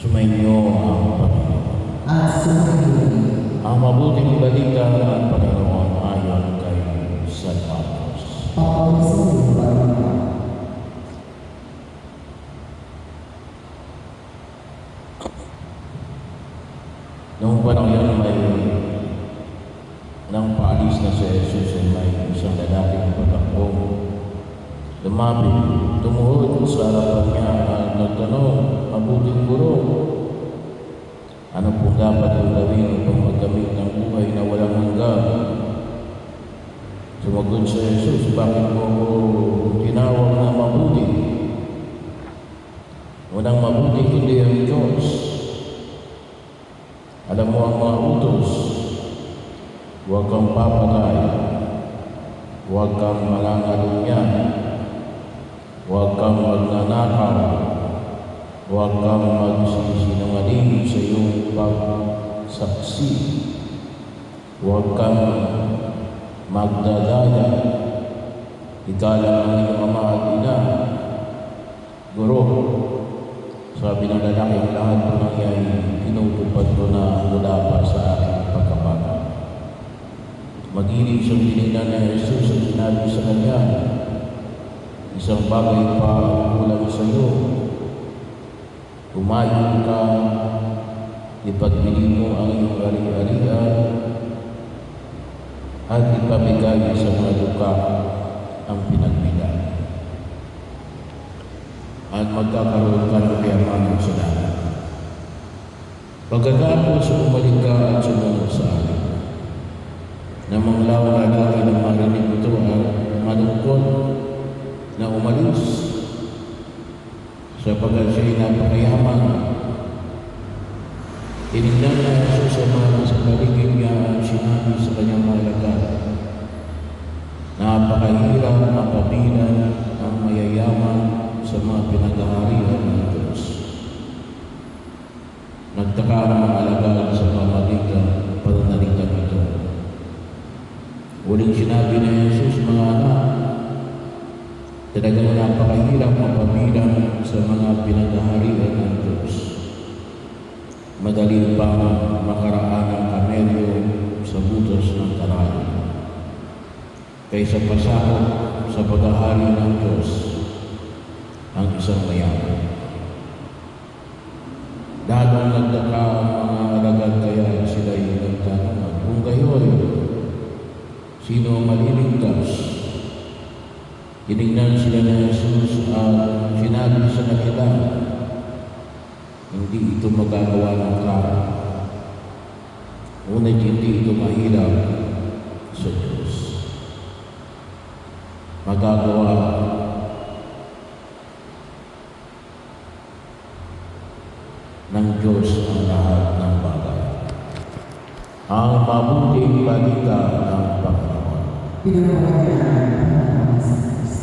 Sumainyo ang Panginoon. At sumainyo. Ang mabuting balita ng Panginoon ayon kay San Marcos. Papawisiin Panginoon. Noong panahon yun, nang paalis na si Jesus ay may isang lalaking patakbong lumapit, tumuhod sa harapan niya at nagtanong, "Mabuting guro, ano pong dapat ang gawin upang magkamit ng buhay na walang hanggan?" Sumagot si Jesus, "Bakit mo ko tinawag na mabuti? Walang mabuti kundi ang Diyos. Alam mo ang mga utos, huwag kang papatay, huwag kang mangangalunya, huwag kang magnanakaw, huwag kang magsisinungaling sa iyong pagsaksi, huwag kang magdadaya, igalang ang iyong ama at ina." Guro, sabi ng lalaking, "Lahat po ng yan tinutupad ko na mula pa sa aking pagkabata." Magiling siyang tinignan ni Jesus at sinabi sa kanya, "Isang bagay pa kulang sa iyo. Humayon ka, ipagbili mo ang iyong ari-arian at ipamigay sa mga luka ang pinagbilan. At magkakaroon ka ng kayamanan sa langit. Pagkatapos umalik ka at sumunod sa akin." Namanglaw na lalaki ng marinig ito at malungkot na umalis sapagkat siya'y napakayaman. Tinignan na Jesus sa mga nasa paligid niya at sinabi sa kanyang mga alagad, "Napakahirap mapabilan ang mayayaman sa mga pinagaharian ng Diyos." Nagtaka ang mga alagad sa pamamagitan pananalitan ito. Huling sinabi ni Jesus, "Mga anak, talagang napakahirap mapabilang sa mga pinagaharian ng Diyos. Madali pang makaraan ang kamelyo sa butas ng karayom kaysa pasakop sa paghahari ng Diyos ang isang mayaman." Lalong nagtaka ang mga alagad kaya sila'y nagtanong, "Kung gayon, sino ang maliligtas?" Tinignan sila ni Jesus at sinabi sa kanila, "Hindi ito magagawa ng tao. Ngunit hindi ito mahirap sa Diyos. Magagawa ng Diyos ang lahat ng bagay." Ang mabuting balita ng Panginoon. Pinapakailangan